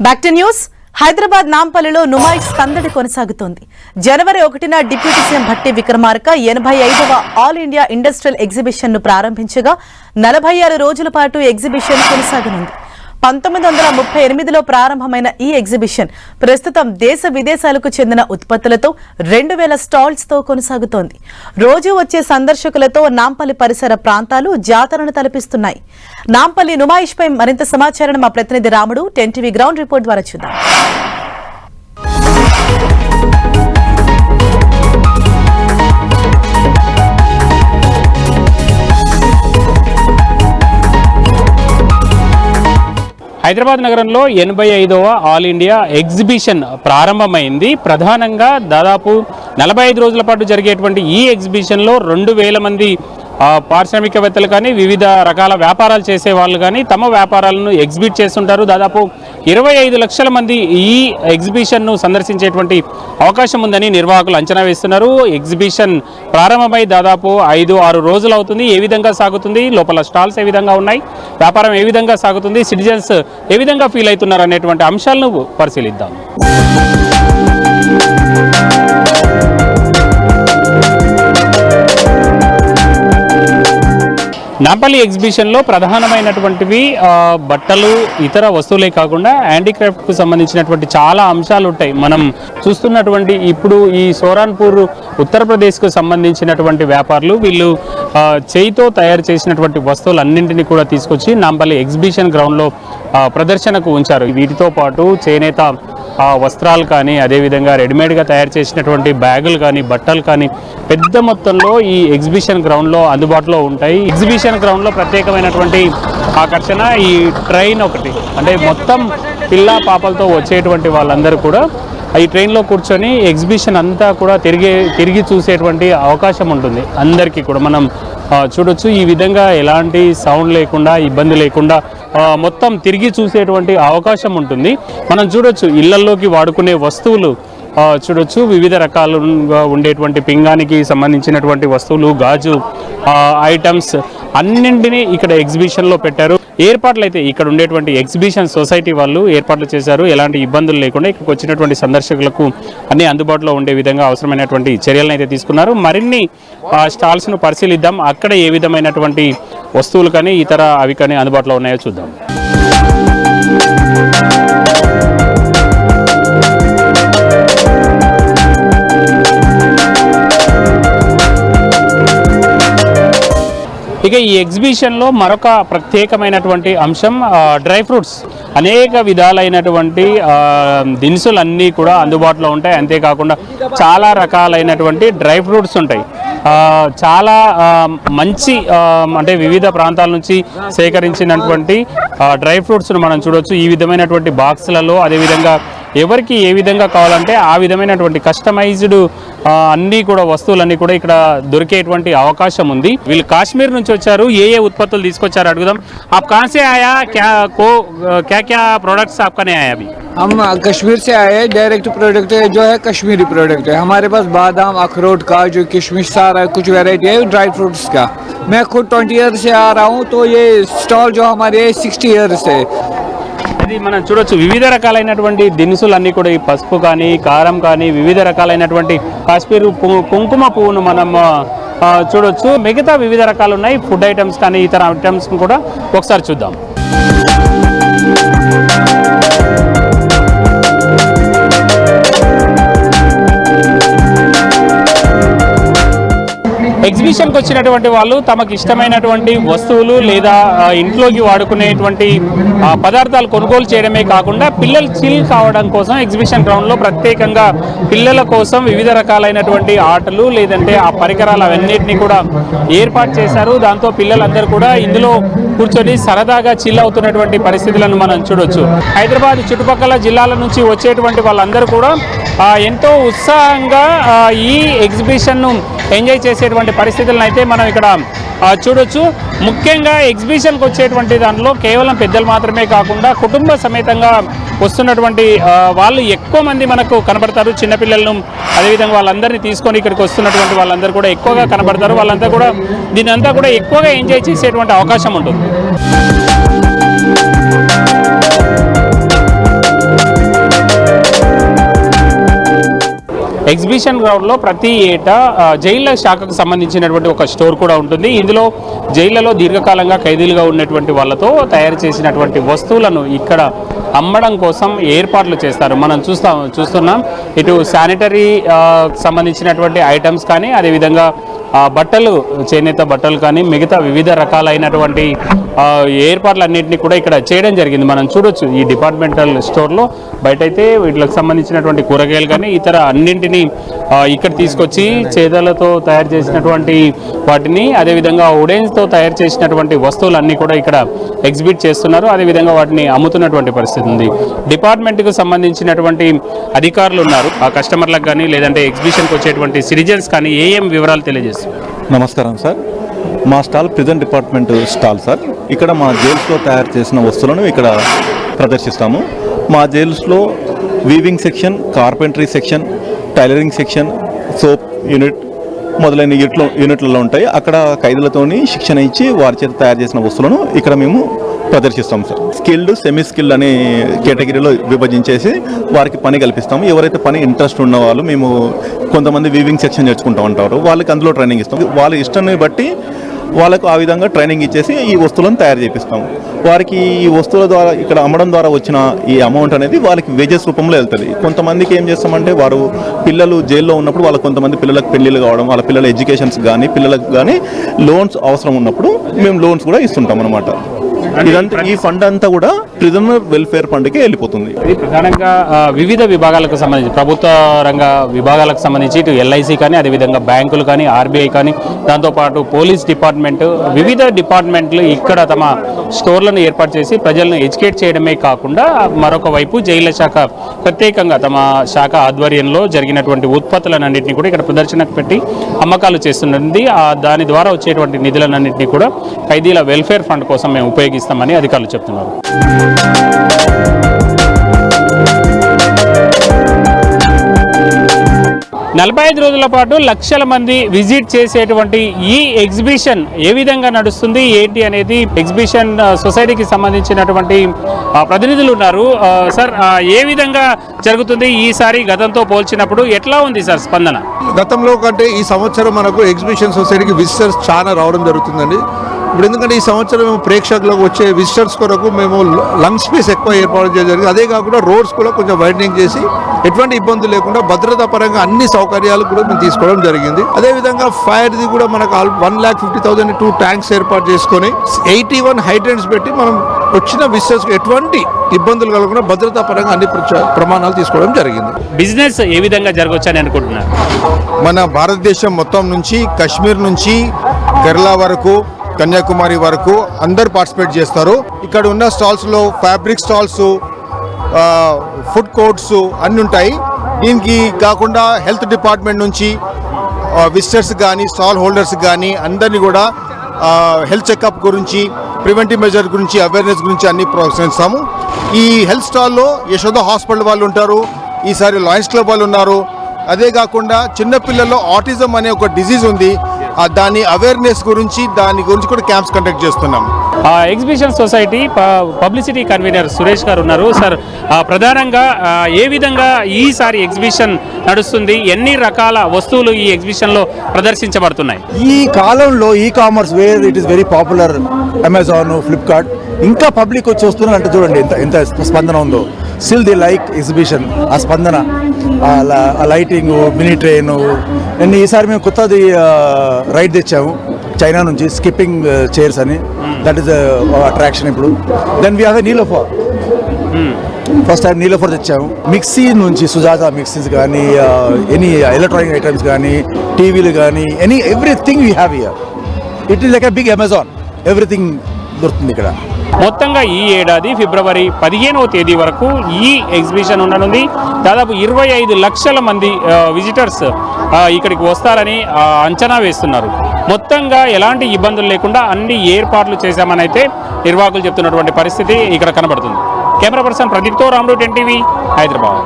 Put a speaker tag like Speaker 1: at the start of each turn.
Speaker 1: Back to news. Hyderabad నాంపల్లిలో నుమాయిష్ సందడి కొనసాగుతోంది. జనవరి 1న డిప్యూటీ సీఎం భట్టి విక్రమార్క 85వ ఆల్ ఇండియా ఇండస్ట్రియల్ ఎగ్జిబిషన్ ను ప్రారంభించగా 46 రోజుల పాటు ఎగ్జిబిషన్ కొనసాగనుంది. 1938లో ప్రారంభమైన ఈ ఎగ్జిబిషన్ ప్రస్తుతం దేశ విదేశాలకు చెందిన ఉత్పత్తులతో 2000 స్టాల్స్ తో కొనసాగుతోంది. రోజు వచ్చే సందర్శకులతో నాంపల్లి పరిసర ప్రాంతాలు జాతరను తలపిస్తున్నాయి. నాంపల్లి నుమాయిష్ పై మరింత సమాచారాన్ని మా ప్రతినిధి రాముడు 10 టీవీ గ్రౌండ్ రిపోర్ట్ ద్వారా చూద్దాం.
Speaker 2: హైదరాబాద్ నగరంలో 85వ ఆల్ ఇండియా ఎగ్జిబిషన్ ప్రారంభమైంది. ప్రధానంగా దాదాపు 45 రోజుల పాటు జరిగేటువంటి ఈ ఎగ్జిబిషన్లో 2000 మంది పారిశ్రామికవేత్తలు కానీ వివిధ రకాల వ్యాపారాలు చేసే వాళ్ళు కానీ తమ వ్యాపారాలను ఎగ్జిబిట్ చేస్తుంటారు. దాదాపు 25 లక్షల మంది ఈ ఎగ్జిబిషన్ను సందర్శించేటువంటి అవకాశం ఉందని నిర్వాహకులు అంచనా వేస్తున్నారు. ఎగ్జిబిషన్ ప్రారంభమై దాదాపు 5-6 రోజులు అవుతుంది. ఏ విధంగా సాగుతుంది, లోపల స్టాల్స్ ఏ విధంగా ఉన్నాయి, వ్యాపారం ఏ విధంగా సాగుతుంది, సిటిజన్స్ ఏ విధంగా ఫీల్ అవుతున్నారు అనేటువంటి అంశాలను పరిశీలిద్దాం. నాంపల్లి ఎగ్జిబిషన్లో ప్రధానమైనటువంటివి బట్టలు, ఇతర వస్తువులే కాకుండా హ్యాండీక్రాఫ్ట్కు సంబంధించినటువంటి చాలా అంశాలు ఉంటాయి. మనం చూస్తున్నటువంటి ఇప్పుడు ఈ సోరాన్పూర్ ఉత్తరప్రదేశ్కు సంబంధించినటువంటి వ్యాపారులు వీళ్ళు చేయితో తయారు చేసినటువంటి వస్తువులన్నింటినీ కూడా తీసుకొచ్చి నాంపల్లి ఎగ్జిబిషన్ గ్రౌండ్లో ప్రదర్శనకు ఉంచారు. వీటితో పాటు చేనేత వస్త్రాలు కానీ, అదేవిధంగా రెడీమేడ్గా తయారు చేసినటువంటి బ్యాగులు కానీ, బట్టలు కానీ పెద్ద మొత్తంలో ఈ ఎగ్జిబిషన్ గ్రౌండ్లో అందుబాటులో ఉంటాయి. ఎగ్జిబిషన్ గ్రౌండ్లో ప్రత్యేకమైనటువంటి ఆకర్షణ ఈ ట్రైన్ ఒకటి. అంటే మొత్తం పిల్ల పాపలతో వచ్చేటువంటి వాళ్ళందరూ కూడా ఈ ట్రైన్లో కూర్చొని ఎగ్జిబిషన్ అంతా కూడా తిరిగి చూసేటువంటి అవకాశం ఉంటుంది. అందరికీ కూడా మనం చూడొచ్చు. ఈ విధంగా ఎలాంటి సౌండ్ లేకుండా, ఇబ్బంది లేకుండా మొత్తం తిరిగి చూసేటువంటి అవకాశం ఉంటుంది. మనం చూడొచ్చు ఇళ్లలోకి వాడుకునే వస్తువులు చూడొచ్చు. వివిధ రకాలుగా ఉండేటువంటి పింగానికి సంబంధించినటువంటి వస్తువులు, గాజు ఐటమ్స్ అన్నింటినీ ఇక్కడ ఎగ్జిబిషన్లో పెట్టారు. ఏర్పాట్లు అయితే ఇక్కడ ఉండేటువంటి ఎగ్జిబిషన్ సొసైటీ వాళ్ళు ఏర్పాట్లు చేశారు. ఎలాంటి ఇబ్బందులు లేకుండా ఇక్కడికి వచ్చినటువంటి సందర్శకులకు అన్ని అందుబాటులో ఉండే విధంగా అవసరమైనటువంటి చర్యలను అయితే తీసుకున్నారు. మరిన్ని స్టాల్స్ను పరిశీలిద్దాం. అక్కడ ఏ విధమైనటువంటి వస్తువులు కానీ ఇతర అవి కానీ అందుబాటులో ఉన్నాయో చూద్దాం. ఇక ఈ ఎగ్జిబిషన్లో మరొక ప్రత్యేకమైనటువంటి అంశం డ్రై ఫ్రూట్స్. అనేక విధాలైనటువంటి దినుసులన్నీ కూడా అందుబాటులో ఉంటాయి. అంతేకాకుండా చాలా రకాలైనటువంటి డ్రై ఫ్రూట్స్ ఉంటాయి. చాలా మంచి అంటే వివిధ ప్రాంతాల నుంచి సేకరించినటువంటి డ్రై ఫ్రూట్స్ను మనం చూడవచ్చు. ఈ విధమైనటువంటి బాక్సులలో, అదేవిధంగా ఎవరికి ఏ విధంగా కావాలంటే ఆ విధమైనటువంటి కస్టమైజ్డ్ అన్నీ కూడా వస్తువులన్నీ కూడా ఇక్కడ దొరికేటువంటి అవకాశం ఉంది. వీళ్ళు కాశ్మీర్ నుంచి వచ్చారు. ఏ ఉత్పత్తులు తీసుకొచ్చారు అడుగుదాం. आप कहाँ से आया, क्या प्रोडक्ट्स आपका नहीं आया अभी?
Speaker 3: हम कश्मीर से आए हैं. डायरेक्ट प्रोडक्ट जो है कश्मीरी प्रोडक्ट है. हमारे पास बादाम, अखरोट, काजू, किशमिश सारा कुछ वैरायटी है ड्राई फ्रूट्स का. मैं खुद 20 ईयर से आ रहा हूँ. तो ये स्टॉल जो हमारे 60 ईयर्स है.
Speaker 2: అది మనం చూడొచ్చు. వివిధ రకాలైనటువంటి దినుసులన్నీ కూడా ఈ పసుపు కానీ, కారం కానీ, వివిధ రకాలైనటువంటి కాశ్మీర్ కుంకుమ పువ్వును మనం చూడొచ్చు. మిగతా వివిధ రకాలు ఉన్నాయి. ఫుడ్ ఐటమ్స్ కానీ ఇతర ఐటమ్స్ కూడా ఒకసారి చూద్దాం. ఎగ్జిబిషన్కి వచ్చినటువంటి వాళ్ళు తమకు ఇష్టమైనటువంటి వస్తువులు లేదా ఇంట్లోకి వాడుకునేటువంటి పదార్థాలు కొనుగోలు చేయడమే కాకుండా పిల్లలు చిల్ కావడం కోసం ఎగ్జిబిషన్ గ్రౌండ్లో ప్రత్యేకంగా పిల్లల కోసం వివిధ రకాలైనటువంటి ఆటలు లేదంటే ఆ పరికరాలు అవన్నిటిని కూడా ఏర్పాటు చేశారు. దాంతో పిల్లలందరూ కూడా ఇందులో కూర్చొని సరదాగా చిల్ అవుతున్నటువంటి పరిస్థితులను మనం చూడొచ్చు. హైదరాబాద్ చుట్టుపక్కల జిల్లాల నుంచి వచ్చేటువంటి వాళ్ళందరూ కూడా ఎంతో ఉత్సాహంగా ఈ ఎగ్జిబిషన్ను ఎంజాయ్ చేసేటువంటి పరిస్థితులను అయితే మనం ఇక్కడ చూడొచ్చు. ముఖ్యంగా ఎగ్జిబిషన్కి వచ్చేటువంటి దాంట్లో కేవలం పెద్దలు మాత్రమే కాకుండా కుటుంబ సమేతంగా వస్తున్నటువంటి వాళ్ళు ఎక్కువ మంది మనకు కనబడతారు. చిన్నపిల్లలను అదేవిధంగా వాళ్ళందరినీ తీసుకొని ఇక్కడికి వస్తున్నటువంటి వాళ్ళందరూ కూడా ఎక్కువగా కనబడతారు. వాళ్ళంతా కూడా దీని అంతా కూడా ఎక్కువగా ఎంజాయ్ చేసేటువంటి అవకాశం ఉంటుంది. ఎగ్జిబిషన్ గ్రౌండ్లో ప్రతి ఏటా జైళ్ళ శాఖకు సంబంధించినటువంటి ఒక స్టోర్ కూడా ఉంటుంది. ఇందులో జైళ్లలో దీర్ఘకాలంగా ఖైదీలుగా ఉన్నటువంటి వాళ్ళతో తయారు చేసినటువంటి వస్తువులను ఇక్కడ అమ్మడం కోసం ఏర్పాట్లు చేస్తారు. మనం చూస్తున్నాం ఇటు శానిటరీ సంబంధించినటువంటి ఐటమ్స్ కానీ, అదేవిధంగా బట్టలు, చేనేత బట్టలు కానీ, మిగతా వివిధ రకాలైనటువంటి ఏర్పాట్లన్నింటినీ కూడా ఇక్కడ చేయడం జరిగింది. మనం చూడొచ్చు ఈ డిపార్ట్మెంటల్ స్టోర్లో బయటైతే వీటికి సంబంధించినటువంటి కూరగాయలు కానీ ఇతర అన్నింటినీ ఇక్కడ తీసుకొచ్చి చేదలతో తయారు చేసినటువంటి వాటిని, అదేవిధంగా ఉడెన్స్తో తయారు చేసినటువంటి వస్తువులన్నీ కూడా ఇక్కడ ఎగ్జిబిట్ చేస్తున్నారు. అదేవిధంగా వాటిని అమ్ముతున్నటువంటి పరిస్థితి ఉంది. డిపార్ట్మెంట్కు సంబంధించినటువంటి అధికారులు ఉన్నారు. ఆ కస్టమర్లకు కానీ లేదంటే ఎగ్జిబిషన్కి వచ్చేటువంటి సిటిజన్స్ కానీ ఏం వివరాలు తెలియజేస్తారు?
Speaker 4: నమస్కారం సార్, మా stall prison department stall sir. ఇక్కడ మా జైల్స్లో తయారు చేసిన వస్తువులను ఇక్కడ ప్రదర్శిస్తాము. మా జైల్స్లో weaving section, carpentry section, tailoring section, soap unit మొదలైన యూనిట్లలో ఉంటాయి. అక్కడ ఖైదీలతోని శిక్షణ ఇచ్చి వారి చేత తయారు చేసిన వస్తువులను ఇక్కడ మేము ప్రదర్శిస్తాం సార్. స్కిల్డ్, సెమీ స్కిల్డ్ అనే కేటగిరీలో విభజించేసి వారికి పని కల్పిస్తాము. ఎవరైతే పని ఇంట్రెస్ట్ ఉన్న వాళ్ళు, మేము కొంతమంది వీవింగ్ సెక్షన్ నేర్చుకుంటూ ఉంటారు, వాళ్ళకి అందులో ట్రైనింగ్ ఇస్తాం. వాళ్ళ ఇష్టాన్ని బట్టి వాళ్ళకు ఆ విధంగా ట్రైనింగ్ ఇచ్చేసి ఈ వస్తువులను తయారు చేపిస్తాము. వారికి ఈ వస్తువుల ద్వారా ఇక్కడ అమ్మడం ద్వారా వచ్చిన ఈ అమౌంట్ అనేది వాళ్ళకి వేజెస్ రూపంలో వెళ్తుంది. కొంతమందికి ఏం చేస్తామంటే, వారు పిల్లలు జైల్లో ఉన్నప్పుడు వాళ్ళ కొంతమంది పిల్లలకు పెళ్ళిళ్ళు కావడం, వాళ్ళ పిల్లల ఎడ్యుకేషన్స్ కానీ పిల్లలకు కానీ లోన్స్ అవసరం ఉన్నప్పుడు మేము లోన్స్ కూడా ఇస్తుంటాం అన్నమాట. ఇదంతా ఈ ఫండ్ అంతా కూడా ప్రిజనర్ వెల్ఫేర్ ఫండ్కి వెళ్ళిపోతుంది.
Speaker 2: ఇది ప్రధానంగా వివిధ విభాగాలకు సంబంధించి, ప్రభుత్వ రంగ విభాగాలకు సంబంధించి ఇటు ఎల్ఐసి కానీ, అదేవిధంగా బ్యాంకులు కానీ, ఆర్బీఐ కానీ, దాంతోపాటు పోలీస్ డిపార్ట్మెంట్, వివిధ డిపార్ట్మెంట్లు ఇక్కడ తమ స్టోర్లను ఏర్పాటు చేసి ప్రజలను ఎడ్యుకేట్ చేయడమే కాకుండా మరొక వైపు జైళ్ల శాఖ ప్రత్యేకంగా తమ శాఖ ఆధ్వర్యంలో జరిగినటువంటి ఉత్పత్తులన్నింటినీ కూడా ఇక్కడ ప్రదర్శనకు పెట్టి అమ్మకాలు చేస్తున్నది. దాని ద్వారా వచ్చేటువంటి నిధులన్నింటినీ కూడా ఖైదీల వెల్ఫేర్ ఫండ్ కోసం మేము ఉపయోగిస్తామని అధికారులు చెప్తున్నారు. 45 రోజుల పాటు లక్షల మంది విజిట్ చేసేటువంటి ఈ ఎగ్జిబిషన్ ఏ విధంగా నడుస్తుంది ఏంటి అనేది ఎగ్జిబిషన్ సొసైటీకి సంబంధించినటువంటి ప్రతినిధులు ఉన్నారు. సార్, ఏ విధంగా జరుగుతుంది ఈసారి గతంతో పోల్చినప్పుడు? ఎట్లా ఉంది సార్ స్పందన?
Speaker 5: గతంలో కంటే ఈ సంవత్సరం మనకు ఎగ్జిబిషన్ సొసైటీకి విజిటర్స్ చాలా రావడం జరుగుతుందండి. ఇప్పుడు ఎందుకంటే ఈ సంవత్సరం మేము ప్రేక్షకులకు వచ్చే విజిటర్స్ కొరకు మేము లంగ్ స్పేస్ ఎక్కువ ఏర్పాటు చేయడం జరిగింది. అదే కాకుండా రోడ్స్ కూడా కొంచెం వైడనింగ్ చేసి ఎటువంటి ఇబ్బందులు లేకుండా భద్రతా పరంగా అన్ని సౌకర్యాలు కూడా మేము తీసుకోవడం జరిగింది. అదేవిధంగా ఫైర్ది కూడా మనకు 1,50,000 2 ట్యాంక్స్ ఏర్పాటు చేసుకొని 81 హైడ్రెంట్స్ పెట్టి మనం వచ్చిన విజిటర్స్కి ఎటువంటి ఇబ్బందులు కలగకుండా భద్రతా పరంగా అన్ని ప్రమాణాలు తీసుకోవడం జరిగింది.
Speaker 2: బిజినెస్ ఏ విధంగా జరగవచ్చని అనుకుంటున్నారు?
Speaker 5: మన భారతదేశం మొత్తం నుంచి కశ్మీర్ నుంచి కేరళ వరకు, కన్యాకుమారి వరకు అందరు పార్టిసిపేట్ చేస్తారు. ఇక్కడ ఉన్న స్టాల్స్లో ఫ్యాబ్రిక్ స్టాల్స్, ఫుడ్ కోర్ట్స్ అన్నీ ఉంటాయి. దీనికి కాకుండా హెల్త్ డిపార్ట్మెంట్ నుంచి విజిటర్స్ కానీ స్టాల్ హోల్డర్స్ కానీ అందరినీ కూడా హెల్త్ చెకప్ గురించి, ప్రివెంటివ్ మెజర్ గురించి, అవేర్నెస్ గురించి అన్ని ప్రోత్సహిస్తాము. ఈ హెల్త్ స్టాల్లో యశోద హాస్పిటల్ వాళ్ళు ఉంటారు, ఈసారి లయన్స్ క్లబ్ వాళ్ళు ఉన్నారు. అదే కాకుండా చిన్నపిల్లల్లో ఆటిజం అనే ఒక డిజీజ్ ఉంది, దాని అవేర్నెస్ గురించి కూడా క్యాంప్స్ కండక్ట్ చేస్తున్నాం.
Speaker 2: Exhibition society publicity convener Suresh గారు ఉన్నారు. సార్, ప్రధానంగా ఏ విధంగా ఈసారి ఎగ్జిబిషన్ నడుస్తుంది? ఎన్ని రకాల వస్తువులు ఈ ఎగ్జిబిషన్లో ప్రదర్శించబడుతున్నాయి?
Speaker 6: ఈ కాలంలో e commerce where it is very popular, Amazon, Flipkart, ఇంకా పబ్లిక్ వచ్చి వస్తున్నారు అంటే చూడండి ఎంత స్పందన ఉందో. స్టిల్ ది లైక్ ఎగ్జిబిషన్, ఆ స్పందన, ఆ లైటింగ్, మినీ ట్రైన్. అండ్ ఈసారి మేము కొత్తది రైడ్ తెచ్చాము చైనా నుంచి, స్కిప్పింగ్ చైర్స్ అని. దట్ ఈస్ అట్రాక్షన్ ఇప్పుడు. Then we have a Nilofer. First time Nilofer తెచ్చాము. మిక్సీ నుంచి సుజాత మిక్సీస్ కానీ, ఎనీ ఎలక్ట్రానిక్ ఐటమ్స్ కానీ, టీవీలు కానీ, everything we have here. It is like a big Amazon. Everything దొరుకుతుంది ఇక్కడ.
Speaker 2: మొత్తంగా ఈ ఏడాది ఫిబ్రవరి 15వ తేదీ వరకు ఈ ఎగ్జిబిషన్ ఉండనుంది. దాదాపు 25 లక్షల మంది విజిటర్స్ ఇక్కడికి వస్తారని అంచనా వేస్తున్నారు. మొత్తంగా ఎలాంటి ఇబ్బందులు లేకుండా అన్ని ఏర్పాట్లు చేశామని అయితే నిర్వాహకులు చెప్తున్నటువంటి పరిస్థితి ఇక్కడ కనబడుతుంది. కెమెరా పర్సన్ ప్రదీప్తో రాముడు, 10 టీవీ, హైదరాబాద్.